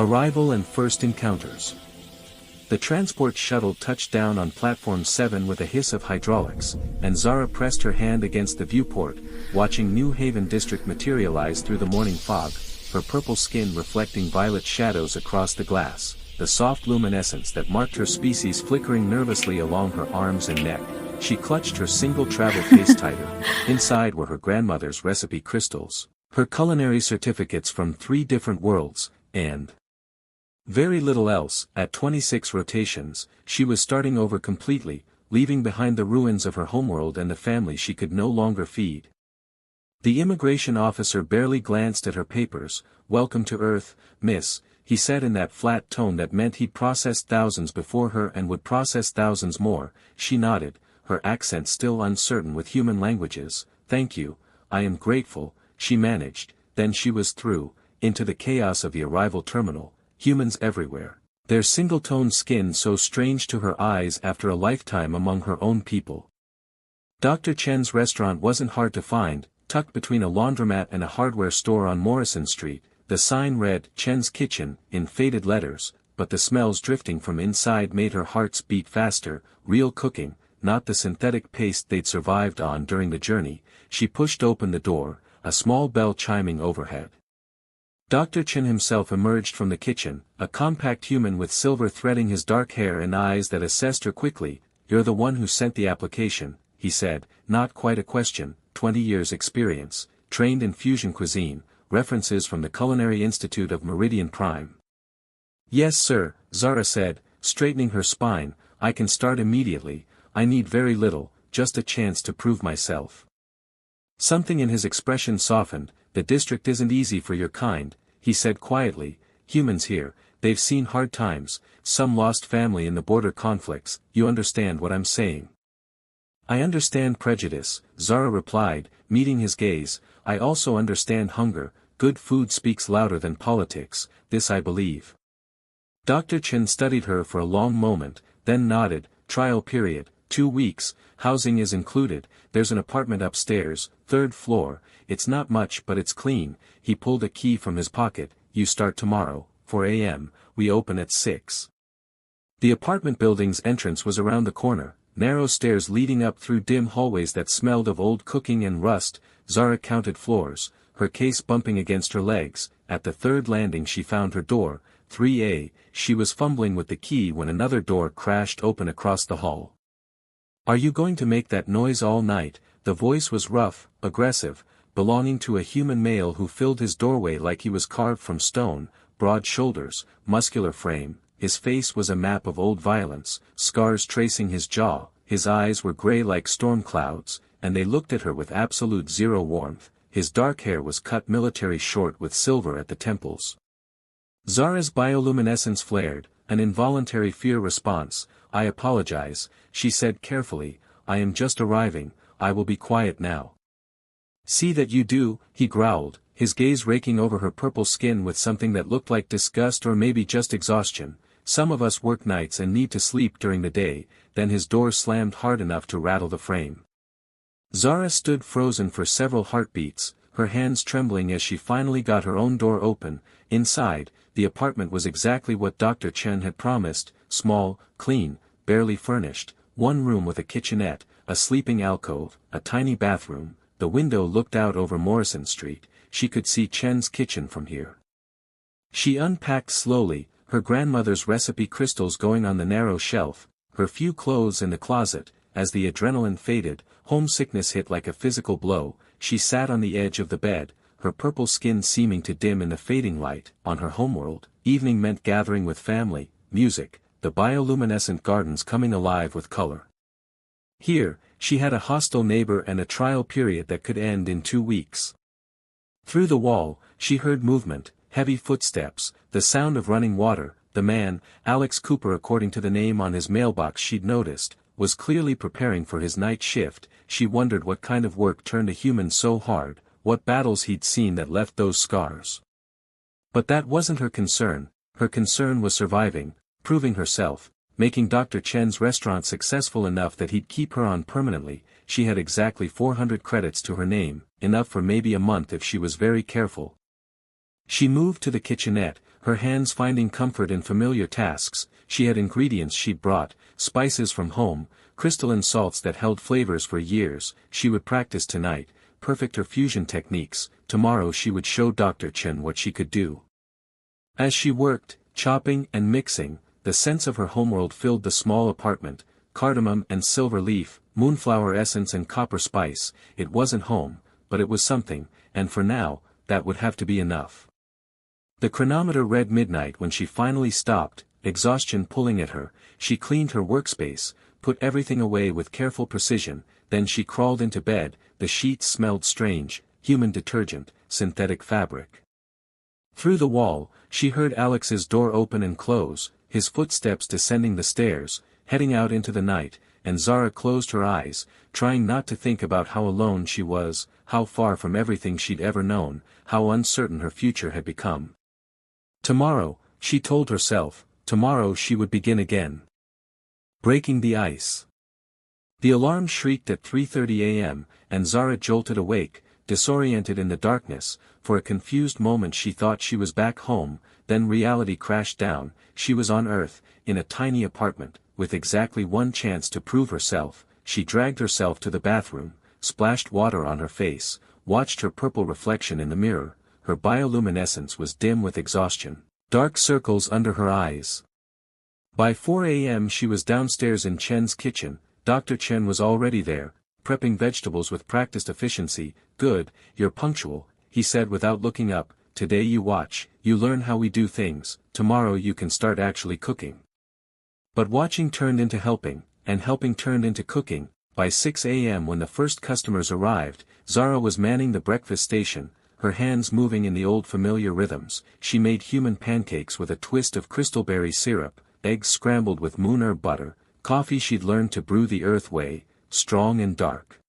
Arrival and first encounters. The transport shuttle touched down on Platform 7 with a hiss of hydraulics, and Zara pressed her hand against the viewport, watching New Haven District materialize through the morning fog, her purple skin reflecting violet shadows across the glass, the soft luminescence that marked her species flickering nervously along her arms and neck. She clutched her single travel case tighter. Inside were her grandmother's recipe crystals, her culinary certificates from 3 different worlds, and very little else. At 26 rotations, she was starting over completely, leaving behind the ruins of her homeworld and the family she could no longer feed. The immigration officer barely glanced at her papers. "Welcome to Earth, miss," he said in that flat tone that meant he'd processed thousands before her and would process thousands more. She nodded, her accent still uncertain with human languages. "Thank you, I am grateful," she managed. Then she was through, into the chaos of the arrival terminal. Humans everywhere, their single-toned skin so strange to her eyes after a lifetime among her own people. Dr. Chen's restaurant wasn't hard to find, tucked between a laundromat and a hardware store on Morrison Street. The sign read, "Chen's Kitchen," in faded letters, but the smells drifting from inside made her hearts beat faster. Real cooking, not the synthetic paste they'd survived on during the journey. She pushed open the door, a small bell chiming overhead. Dr. Chen himself emerged from the kitchen, a compact human with silver threading his dark hair and eyes that assessed her quickly. "You're the one who sent the application," he said, not quite a question. 20 years experience, trained in fusion cuisine, references from the Culinary Institute of Meridian Prime. "Yes sir," Zara said, straightening her spine. "I can start immediately. I need very little, just a chance to prove myself." Something in his expression softened. "The district isn't easy for your kind," he said quietly. "Humans here, they've seen hard times, some lost family in the border conflicts. You understand what I'm saying?" "I understand prejudice," Zara replied, meeting his gaze. "I also understand hunger. Good food speaks louder than politics, this I believe." Dr. Chen studied her for a long moment, then nodded. "Trial period, 2 weeks, housing is included, there's an apartment upstairs, 3rd floor, it's not much but it's clean." He pulled a key from his pocket. "You start tomorrow, 4 a.m., we open at 6. The apartment building's entrance was around the corner, narrow stairs leading up through dim hallways that smelled of old cooking and rust. Zara counted floors, her case bumping against her legs. At the 3rd landing she found her door, 3A. She was fumbling with the key when another door crashed open across the hall. "Are you going to make that noise all night?" The voice was rough, aggressive, belonging to a human male who filled his doorway like he was carved from stone. Broad shoulders, muscular frame, his face was a map of old violence, scars tracing his jaw. His eyes were gray like storm clouds, and they looked at her with absolute zero warmth. His dark hair was cut military short with silver at the temples. Zara's bioluminescence flared, an involuntary fear response. "I apologize," she said carefully. "I am just arriving, I will be quiet now." "See that you do," he growled, his gaze raking over her purple skin with something that looked like disgust or maybe just exhaustion. "Some of us work nights and need to sleep during the day." Then his door slammed hard enough to rattle the frame. Zara stood frozen for several heartbeats, her hands trembling as she finally got her own door open. Inside, the apartment was exactly what Dr. Chen had promised, small, clean, barely furnished, 1 room with a kitchenette, a sleeping alcove, a tiny bathroom. The window looked out over Morrison Street. She could see Chen's kitchen from here. She unpacked slowly, her grandmother's recipe crystals going on the narrow shelf, her few clothes in the closet. As the adrenaline faded, homesickness hit like a physical blow. She sat on the edge of the bed, her purple skin seeming to dim in the fading light. On her homeworld, evening meant gathering with family, music, the bioluminescent gardens coming alive with color. Here, she had a hostile neighbor and a trial period that could end in 2 weeks. Through the wall, she heard movement, heavy footsteps, the sound of running water. The man, Alex Cooper according to the name on his mailbox she'd noticed, was clearly preparing for his night shift. She wondered what kind of work turned a human so hard, what battles he'd seen that left those scars. But that wasn't her concern was surviving, proving herself, making Dr. Chen's restaurant successful enough that he'd keep her on permanently. She had exactly 400 credits to her name, enough for maybe a month if she was very careful. She moved to the kitchenette, her hands finding comfort in familiar tasks. She had ingredients she'd brought, spices from home, crystalline salts that held flavors for years. She would practice tonight, perfect her fusion techniques. Tomorrow she would show Dr. Chen what she could do. As she worked, chopping and mixing, the sense of her homeworld filled the small apartment. Cardamom and silver leaf, moonflower essence and copper spice. It wasn't home, but it was something, and for now, that would have to be enough. The chronometer read midnight when she finally stopped, exhaustion pulling at her. She cleaned her workspace, put everything away with careful precision, then she crawled into bed. The sheets smelled strange, human detergent, synthetic fabric. Through the wall, she heard Alex's door open and close, his footsteps descending the stairs, heading out into the night, and Zara closed her eyes, trying not to think about how alone she was, how far from everything she'd ever known, how uncertain her future had become. Tomorrow, she told herself, tomorrow she would begin again. Breaking the ice. The alarm shrieked at 3:30 a.m., and Zara jolted awake, disoriented in the darkness. For a confused moment she thought she was back home, then reality crashed down. She was on Earth, in a tiny apartment, with exactly one chance to prove herself. She dragged herself to the bathroom, splashed water on her face, watched her purple reflection in the mirror. Her bioluminescence was dim with exhaustion, dark circles under her eyes. By 4 a.m. she was downstairs in Chen's kitchen. Dr. Chen was already there, prepping vegetables with practiced efficiency. "Good, you're punctual," he said without looking up. "Today you watch, you learn how we do things, tomorrow you can start actually cooking." But watching turned into helping, and helping turned into cooking. By 6 a.m. when the first customers arrived, Zara was manning the breakfast station, her hands moving in the old familiar rhythms. She made human pancakes with a twist of crystalberry syrup, eggs scrambled with moon herb butter, coffee she'd learned to brew the Earth way, strong and dark.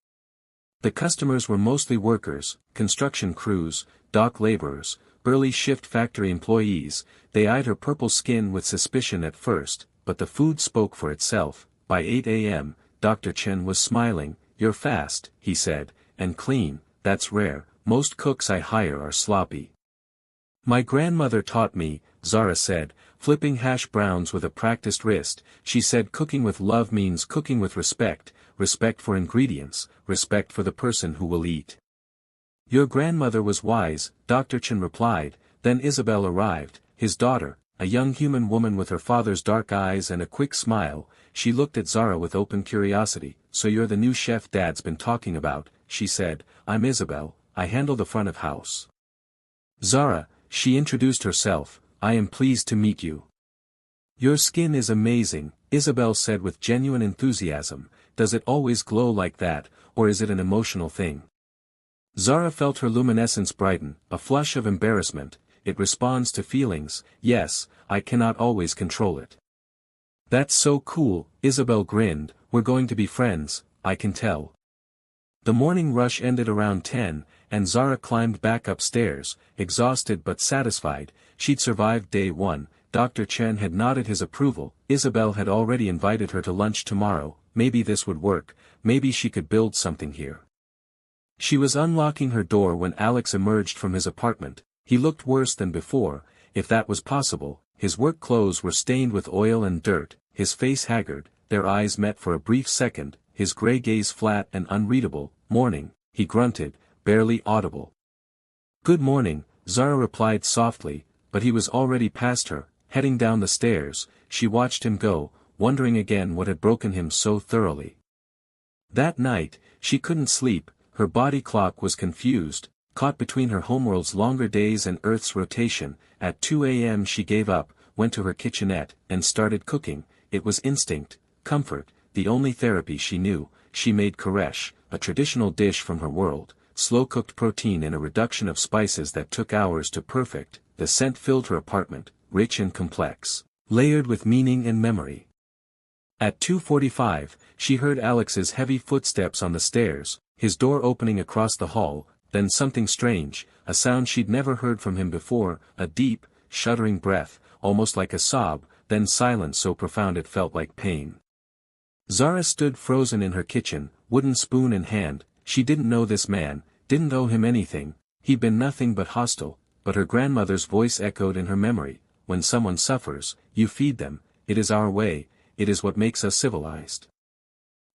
The customers were mostly workers, construction crews, dock laborers, early shift factory employees. They eyed her purple skin with suspicion at first, but the food spoke for itself. By 8 a.m., Dr. Chen was smiling. "You're fast," he said, "and clean. That's rare, most cooks I hire are sloppy." "My grandmother taught me," Zara said, flipping hash browns with a practiced wrist. She said cooking with love means cooking with respect, respect for ingredients, respect for the person who will eat. "Your grandmother was wise," Dr. Chen replied. Then Isabel arrived, his daughter, a young human woman with her father's dark eyes and a quick smile. She looked at Zara with open curiosity. "So you're the new chef Dad's been talking about," she said. "I'm Isabel, I handle the front of house." "Zara," she introduced herself, "I am pleased to meet you." "Your skin is amazing," Isabel said with genuine enthusiasm. "Does it always glow like that, or is it an emotional thing?" Zara felt her luminescence brighten, a flush of embarrassment. "It responds to feelings. Yes, I cannot always control it." "That's so cool," Isabel grinned. "We're going to be friends, I can tell." The morning rush ended around 10, and Zara climbed back upstairs, exhausted but satisfied. She'd survived day one. Dr. Chen had nodded his approval. Isabel had already invited her to lunch tomorrow. Maybe this would work, maybe she could build something here. She was unlocking her door when Alex emerged from his apartment. He looked worse than before, if that was possible. His work clothes were stained with oil and dirt, his face haggard. Their eyes met for a brief second, his gray gaze flat and unreadable. "Morning," he grunted, barely audible. "Good morning," Zara replied softly, but he was already past her, heading down the stairs. She watched him go, wondering again what had broken him so thoroughly. That night, she couldn't sleep. Her body clock was confused, caught between her homeworld's longer days and Earth's rotation. At 2 a.m. she gave up, went to her kitchenette, and started cooking. It was instinct, comfort, the only therapy she knew. She made koresh, a traditional dish from her world, slow-cooked protein in a reduction of spices that took hours to perfect. The scent filled her apartment, rich and complex, layered with meaning and memory. At 2:45, she heard Alex's heavy footsteps on the stairs, his door opening across the hall. Then something strange, a sound she'd never heard from him before, a deep, shuddering breath, almost like a sob, then silence so profound it felt like pain. Zara stood frozen in her kitchen, wooden spoon in hand. She didn't know this man, didn't owe him anything. He'd been nothing but hostile, but her grandmother's voice echoed in her memory, when someone suffers, you feed them, it is our way, it is what makes us civilized.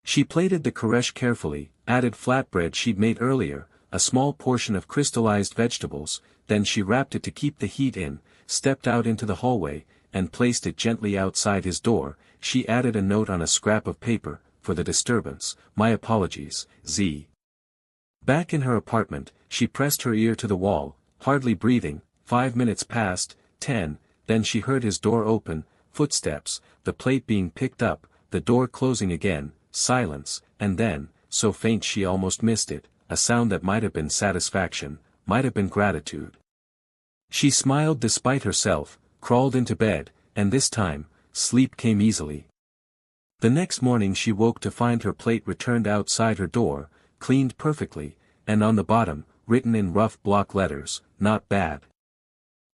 She plated the quiche carefully, added flatbread she'd made earlier, a small portion of crystallized vegetables, then she wrapped it to keep the heat in, stepped out into the hallway, and placed it gently outside his door. She added a note on a scrap of paper, for the disturbance, my apologies, Z. Back in her apartment, she pressed her ear to the wall, hardly breathing. 5 minutes passed, 10, then she heard his door open, footsteps, the plate being picked up, the door closing again, silence, and then, so faint she almost missed it, a sound that might have been satisfaction, might have been gratitude. She smiled despite herself, crawled into bed, and this time, sleep came easily. The next morning she woke to find her plate returned outside her door, cleaned perfectly, and on the bottom, written in rough block letters, not bad.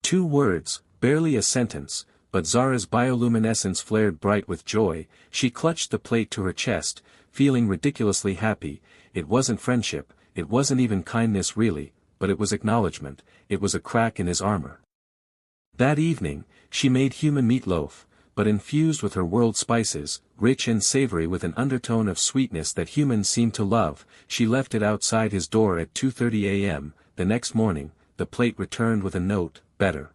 2 words, barely a sentence, but Zara's bioluminescence flared bright with joy. She clutched the plate to her chest, feeling ridiculously happy. It wasn't friendship, it wasn't even kindness really, but it was acknowledgement, it was a crack in his armor. That evening, she made human meatloaf, but infused with her world spices, rich and savory with an undertone of sweetness that humans seem to love. She left it outside his door at 2:30 a.m. The next morning, the plate returned with a note, better.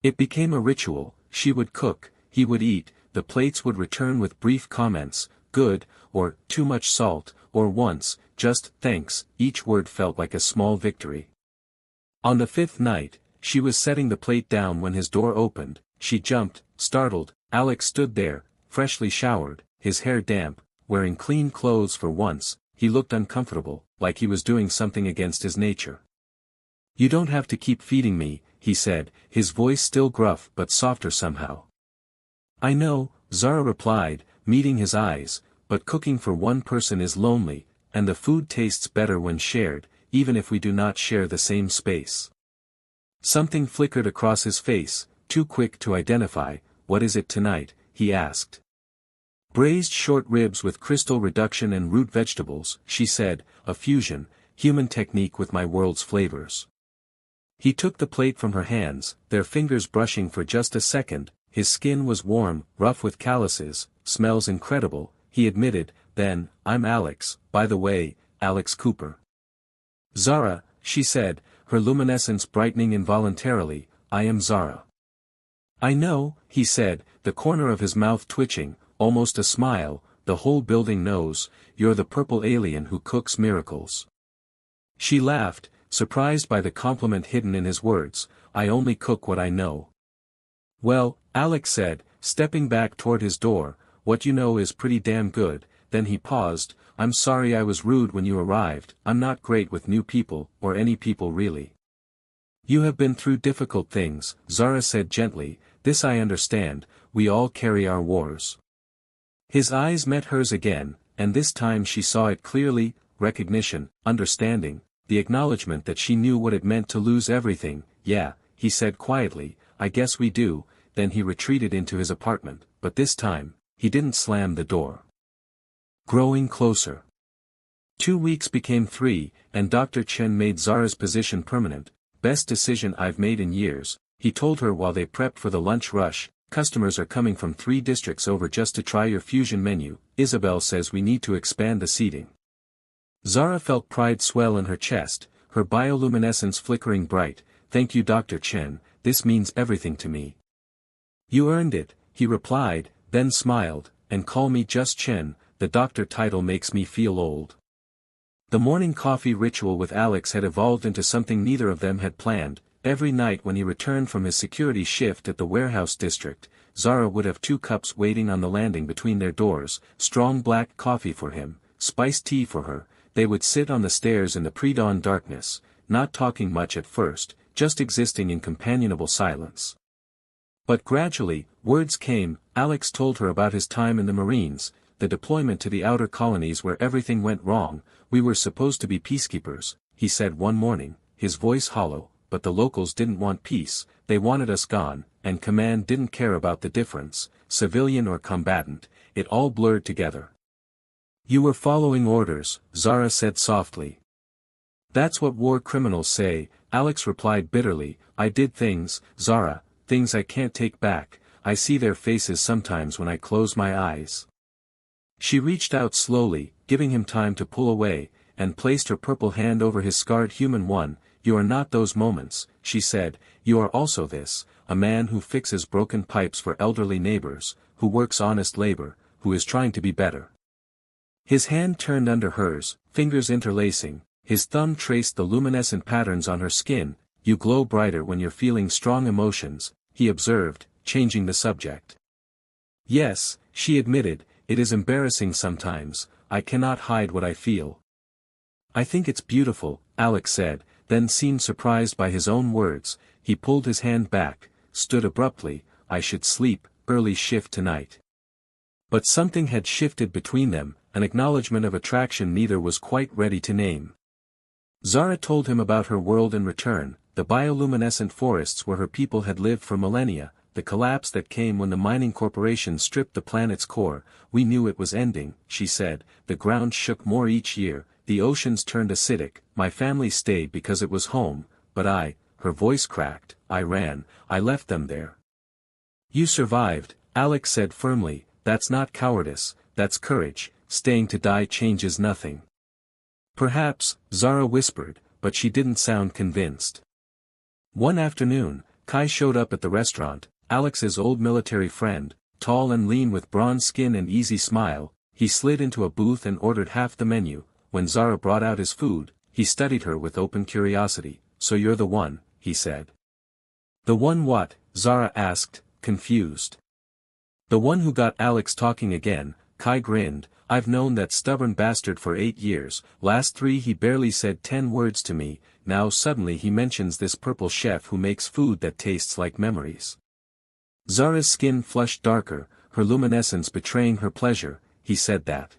It became a ritual. She would cook, he would eat, the plates would return with brief comments, good, or too much salt, or once, just thanks. Each word felt like a small victory. On the 5th night, she was setting the plate down when his door opened. She jumped, startled. Alex stood there, freshly showered, his hair damp, wearing clean clothes for once. He looked uncomfortable, like he was doing something against his nature. You don't have to keep feeding me, he said, his voice still gruff but softer somehow. I know, Zara replied, meeting his eyes, but cooking for one person is lonely, and the food tastes better when shared, even if we do not share the same space. Something flickered across his face, too quick to identify. What is it tonight? He asked. Braised short ribs with crystal reduction and root vegetables, she said, a fusion, human technique with my world's flavors. He took the plate from her hands, their fingers brushing for just a second. His skin was warm, rough with calluses, smells incredible, he admitted. Then, I'm Alex, by the way, Alex Cooper. Zara, she said, her luminescence brightening involuntarily, I am Zara. I know, he said, the corner of his mouth twitching, almost a smile. The whole building knows, you're the purple alien who cooks miracles. She laughed, surprised by the compliment hidden in his words. I only cook what I know. Well, Alex said, stepping back toward his door, what you know is pretty damn good. Then he paused. I'm sorry I was rude when you arrived. I'm not great with new people, or any people really. You have been through difficult things, Zara said gently. This I understand, we all carry our wars. His eyes met hers again, and this time she saw it clearly, recognition, understanding, the acknowledgement that she knew what it meant to lose everything. Yeah, he said quietly, I guess we do. Then he retreated into his apartment, but this time, he didn't slam the door. Growing closer. 2 weeks became 3, and Dr. Chen made Zara's position permanent. Best decision I've made in years, he told her while they prepped for the lunch rush. Customers are coming from 3 districts over just to try your fusion menu. Isabel says we need to expand the seating. Zara felt pride swell in her chest, her bioluminescence flickering bright. Thank you Dr. Chen, this means everything to me. You earned it, he replied, then smiled, and call me just Chen, the doctor title makes me feel old. The morning coffee ritual with Alex had evolved into something neither of them had planned. Every night when he returned from his security shift at the warehouse district, Zara would have 2 cups waiting on the landing between their doors, strong black coffee for him, spiced tea for her. They would sit on the stairs in the pre-dawn darkness, not talking much at first, just existing in companionable silence. But gradually, words came. Alex told her about his time in the Marines, the deployment to the outer colonies where everything went wrong. We were supposed to be peacekeepers, he said one morning, his voice hollow, but the locals didn't want peace, they wanted us gone, and command didn't care about the difference, civilian or combatant, it all blurred together. You were following orders, Zara said softly. That's what war criminals say, Alex replied bitterly, I did things, Zara, things I can't take back, I see their faces sometimes when I close my eyes. She reached out slowly, giving him time to pull away, and placed her purple hand over his scarred human one. You are not those moments, she said, you are also this, a man who fixes broken pipes for elderly neighbors, who works honest labor, who is trying to be better. His hand turned under hers, fingers interlacing, his thumb traced the luminescent patterns on her skin. You glow brighter when you're feeling strong emotions, he observed, changing the subject. Yes, she admitted, it is embarrassing sometimes, I cannot hide what I feel. I think it's beautiful, Alex said, then seemed surprised by his own words. He pulled his hand back, stood abruptly, I should sleep, early shift tonight. But something had shifted between them, an acknowledgement of attraction neither was quite ready to name. Zara told him about her world in return, the bioluminescent forests where her people had lived for millennia, the collapse that came when the mining corporation stripped the planet's core. We knew it was ending, she said, the ground shook more each year, the oceans turned acidic, my family stayed because it was home, but her voice cracked, I ran, I left them there. You survived, Alex said firmly, that's not cowardice, that's courage, staying to die changes nothing. Perhaps, Zara whispered, but she didn't sound convinced. One afternoon, Kai showed up at the restaurant, Alex's old military friend, tall and lean with bronze skin and easy smile. He slid into a booth and ordered half the menu. When Zara brought out his food, he studied her with open curiosity. So you're the one, he said. The one what? Zara asked, confused. The one who got Alex talking again. Kai grinned, I've known that stubborn bastard for 8 years, last 3 he barely said 10 words to me, now suddenly he mentions this purple chef who makes food that tastes like memories. Zara's skin flushed darker, her luminescence betraying her pleasure. He said that.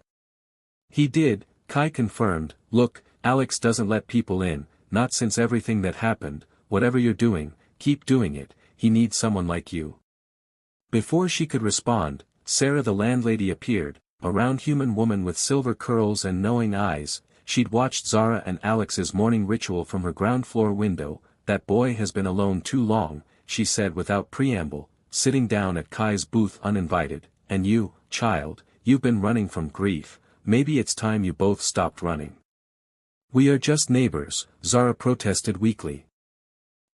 He did, Kai confirmed. Look, Alex doesn't let people in, not since everything that happened. Whatever you're doing, keep doing it, he needs someone like you. Before she could respond, Sarah the landlady appeared, a round human woman with silver curls and knowing eyes. She'd watched Zara and Alex's morning ritual from her ground floor window. That boy has been alone too long, she said without preamble, sitting down at Kai's booth uninvited. And you, child, you've been running from grief, maybe it's time you both stopped running. We are just neighbors, Zara protested weakly.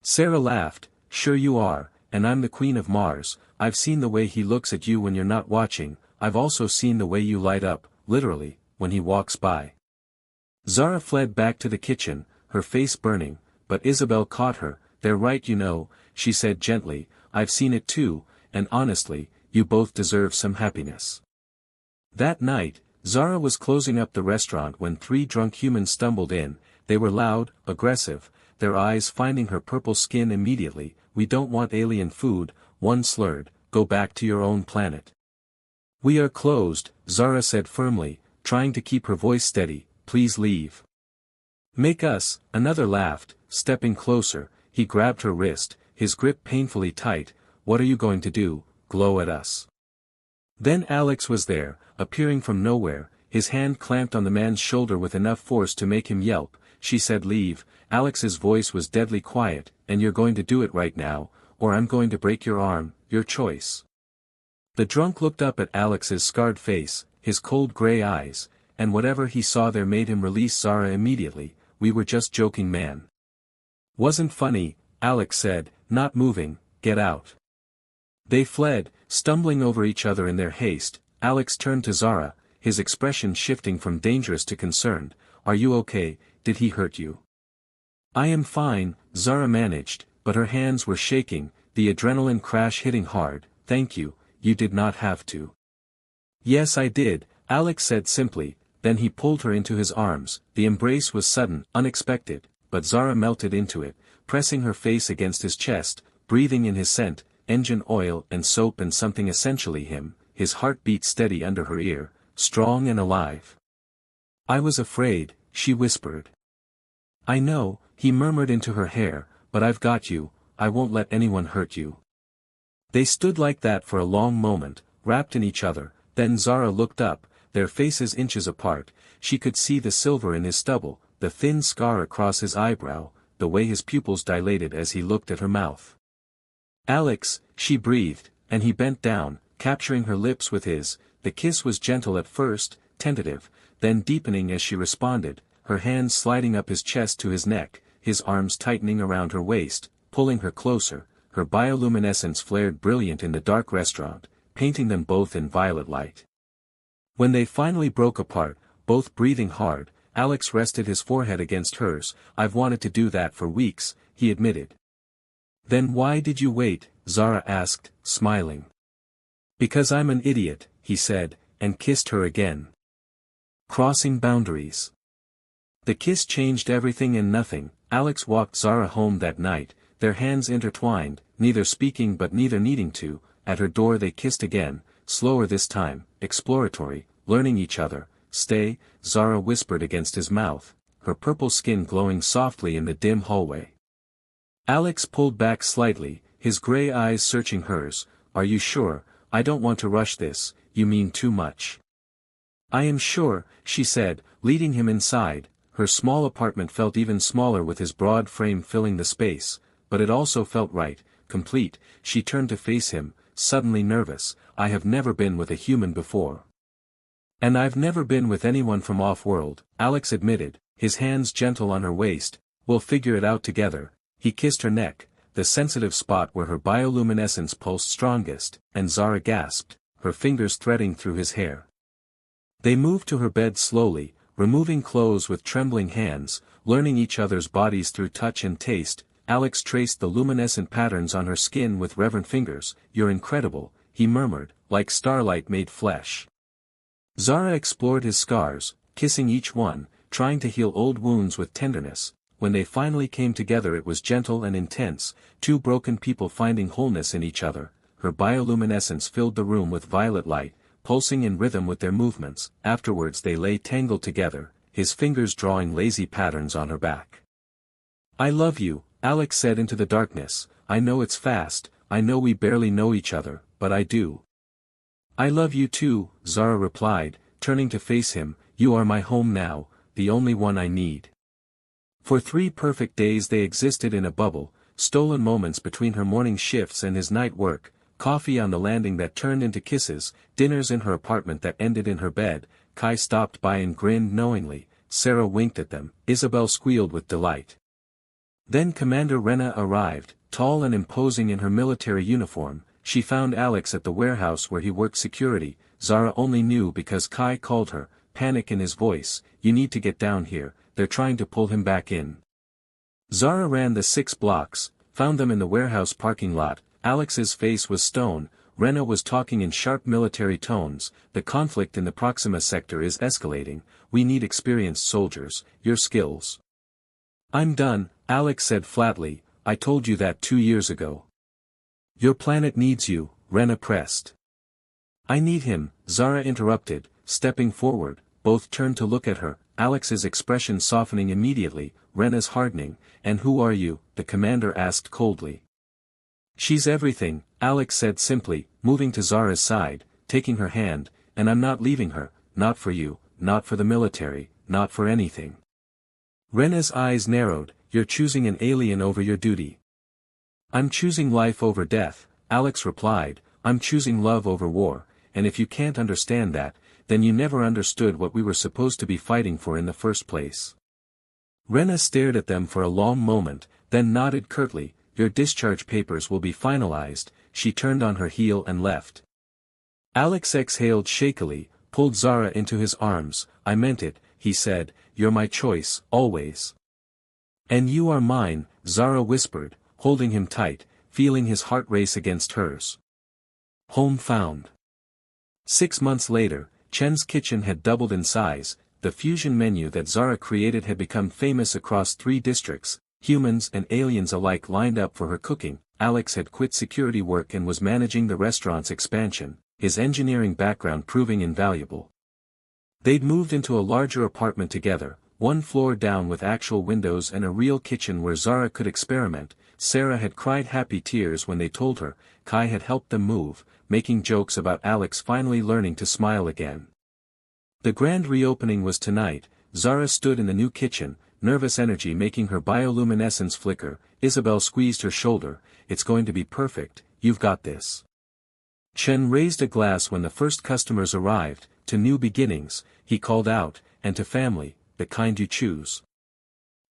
Sarah laughed, sure you are, and I'm the Queen of Mars. I've seen the way he looks at you when you're not watching, I've also seen the way you light up, literally, when he walks by. Zara fled back to the kitchen, her face burning, but Isabel caught her. They're right, you know, she said gently, I've seen it too, and honestly, you both deserve some happiness. That night, Zara was closing up the restaurant when 3 drunk humans stumbled in. They were loud, aggressive, their eyes finding her purple skin immediately. We don't want alien food, one slurred, go back to your own planet. We are closed, Zara said firmly, trying to keep her voice steady, please leave. Make us, another laughed, stepping closer. He grabbed her wrist, his grip painfully tight. What are you going to do, glow at us? Then Alex was there, appearing from nowhere, his hand clamped on the man's shoulder with enough force to make him yelp. She said leave. Alex's voice was deadly quiet, and you're going to do it right now, or I'm going to break your arm, your choice. The drunk looked up at Alex's scarred face, his cold gray eyes, and whatever he saw there made him release Zara immediately. We were just joking, man. Wasn't funny, Alex said, not moving, get out. They fled, stumbling over each other in their haste. Alex turned to Zara, his expression shifting from dangerous to concerned. Are you okay? Did he hurt you? I am fine, Zara managed, but her hands were shaking, the adrenaline crash hitting hard. Thank you, you did not have to. Yes I did, Alex said simply, then he pulled her into his arms. The embrace was sudden, unexpected, but Zara melted into it, pressing her face against his chest, breathing in his scent, engine oil and soap and something essentially him. His heart beat steady under her ear, strong and alive. I was afraid, she whispered. I know, he murmured into her hair, but I've got you, I won't let anyone hurt you. They stood like that for a long moment, wrapped in each other. Then Zara looked up, their faces inches apart. She could see the silver in his stubble, the thin scar across his eyebrow, the way his pupils dilated as he looked at her mouth. "Alex," she breathed, and he bent down, capturing her lips with his. The kiss was gentle at first, tentative, then deepening as she responded, her hands sliding up his chest to his neck, his arms tightening around her waist, pulling her closer. Her bioluminescence flared brilliant in the dark restaurant, painting them both in violet light. When they finally broke apart, both breathing hard, Alex rested his forehead against hers. "I've wanted to do that for weeks," he admitted. "Then why did you wait?" Zara asked, smiling. "Because I'm an idiot," he said, and kissed her again. Crossing boundaries. The kiss changed everything and nothing. Alex walked Zara home that night, their hands intertwined, neither speaking but neither needing to. At her door they kissed again, slower this time, exploratory, learning each other. "Stay," Zara whispered against his mouth, her purple skin glowing softly in the dim hallway. Alex pulled back slightly, his gray eyes searching hers. "Are you sure? I don't want to rush this. You mean too much." "I am sure," she said, leading him inside. Her small apartment felt even smaller with his broad frame filling the space, but it also felt right, complete. She turned to face him, suddenly nervous. "I have never been with a human before." "And I've never been with anyone from off-world," Alex admitted, his hands gentle on her waist. "We'll figure it out together." He kissed her neck, the sensitive spot where her bioluminescence pulsed strongest, and Zara gasped, her fingers threading through his hair. They moved to her bed slowly, removing clothes with trembling hands, learning each other's bodies through touch and taste. Alex traced the luminescent patterns on her skin with reverent fingers. "You're incredible," he murmured, "like starlight made flesh." Zara explored his scars, kissing each one, trying to heal old wounds with tenderness. When they finally came together it was gentle and intense, two broken people finding wholeness in each other. Her bioluminescence filled the room with violet light, pulsing in rhythm with their movements. Afterwards they lay tangled together, his fingers drawing lazy patterns on her back. "I love you," Alex said into the darkness. "I know it's fast, I know we barely know each other, but I do." "I love you too," Zara replied, turning to face him. "You are my home now, the only one I need." For 3 perfect days they existed in a bubble, stolen moments between her morning shifts and his night work, coffee on the landing that turned into kisses, dinners in her apartment that ended in her bed. Kai stopped by and grinned knowingly, Sarah winked at them, Isabel squealed with delight. Then Commander Rena arrived, tall and imposing in her military uniform. She found Alex at the warehouse where he worked security. Zara only knew because Kai called her, panic in his voice. "You need to get down here, they're trying to pull him back in." Zara ran the 6 blocks, found them in the warehouse parking lot. Alex's face was stone. Rena was talking in sharp military tones. "The conflict in the Proxima sector is escalating. We need experienced soldiers, your skills." "I'm done," Alex said flatly. "I told you that 2 years ago." "Your planet needs you," Rena pressed. "I need him," Zara interrupted, stepping forward. Both turned to look at her, Alex's expression softening immediately, Rena's hardening. "And who are you?" the commander asked coldly. "She's everything," Alex said simply, moving to Zara's side, taking her hand. "And I'm not leaving her, not for you, not for the military, not for anything." Rena's eyes narrowed. "You're choosing an alien over your duty." "I'm choosing life over death," Alex replied. "I'm choosing love over war, and if you can't understand that, then you never understood what we were supposed to be fighting for in the first place." Rena stared at them for a long moment, then nodded curtly. "Your discharge papers will be finalized." She turned on her heel and left. Alex exhaled shakily, pulled Zara into his arms. "I meant it," he said, "you're my choice, always." "And you are mine," Zara whispered, holding him tight, feeling his heart race against hers. Home found. 6 months later, Chen's kitchen had doubled in size. The fusion menu that Zara created had become famous across 3 districts. Humans and aliens alike lined up for her cooking. Alex had quit security work and was managing the restaurant's expansion, his engineering background proving invaluable. They'd moved into a larger apartment together, 1 floor down with actual windows and a real kitchen where Zara could experiment. Sarah had cried happy tears when they told her. Kai had helped them move, making jokes about Alex finally learning to smile again. The grand reopening was tonight. Zara stood in the new kitchen, nervous energy making her bioluminescence flicker. Isabel squeezed her shoulder. It's going to be perfect, you've got this. Chen raised a glass when the first customers arrived. To new beginnings, he called out, and to family, the kind you choose.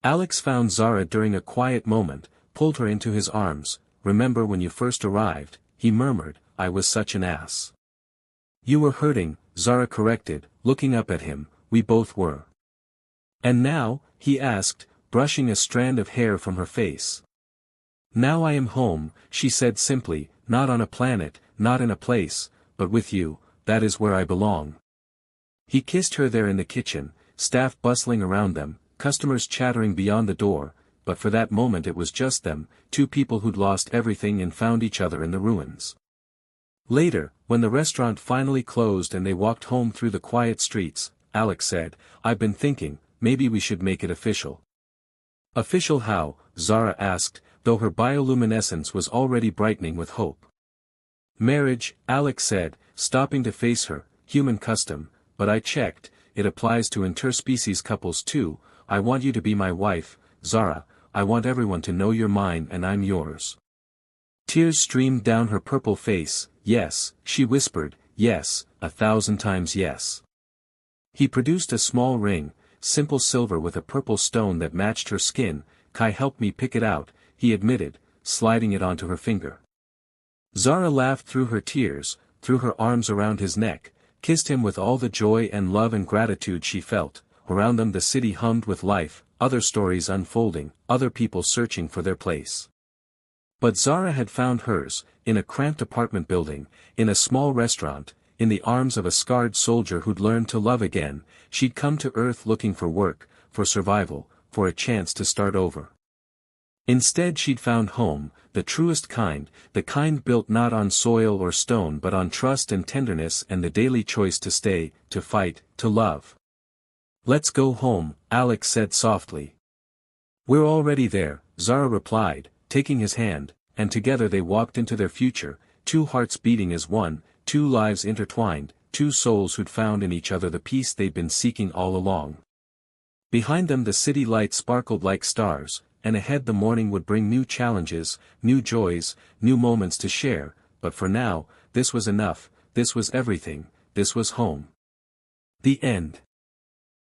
Alex found Zara during a quiet moment, pulled her into his arms. Remember when you first arrived, he murmured, I was such an ass. You were hurting, Zara corrected, looking up at him, we both were. And now, he asked, brushing a strand of hair from her face. Now I am home, she said simply, not on a planet, not in a place, but with you, that is where I belong. He kissed her there in the kitchen, staff bustling around them, customers chattering beyond the door, but for that moment it was just them, two people who'd lost everything and found each other in the ruins. Later, when the restaurant finally closed and they walked home through the quiet streets, Alex said, I've been thinking, maybe we should make it official. Official how? Zara asked, though her bioluminescence was already brightening with hope. Marriage, Alex said, stopping to face her, human custom, but I checked, it applies to interspecies couples too. I want you to be my wife, Zara, I want everyone to know you're mine and I'm yours. Tears streamed down her purple face. Yes, she whispered, yes, 1,000 times yes. He produced a small ring, simple silver with a purple stone that matched her skin. Kai helped me pick it out, he admitted, sliding it onto her finger. Zara laughed through her tears, threw her arms around his neck, kissed him with all the joy and love and gratitude she felt. Around them the city hummed with life, other stories unfolding, other people searching for their place. But Zara had found hers, in a cramped apartment building, in a small restaurant, in the arms of a scarred soldier who'd learned to love again. She'd come to Earth looking for work, for survival, for a chance to start over. Instead she'd found home, the truest kind, the kind built not on soil or stone but on trust and tenderness and the daily choice to stay, to fight, to love. Let's go home, Alex said softly. We're already there, Zara replied, taking his hand, and together they walked into their future, two hearts beating as one, two lives intertwined, two souls who'd found in each other the peace they'd been seeking all along. Behind them the city lights sparkled like stars, and ahead the morning would bring new challenges, new joys, new moments to share, but for now, this was enough, this was everything, this was home. The end.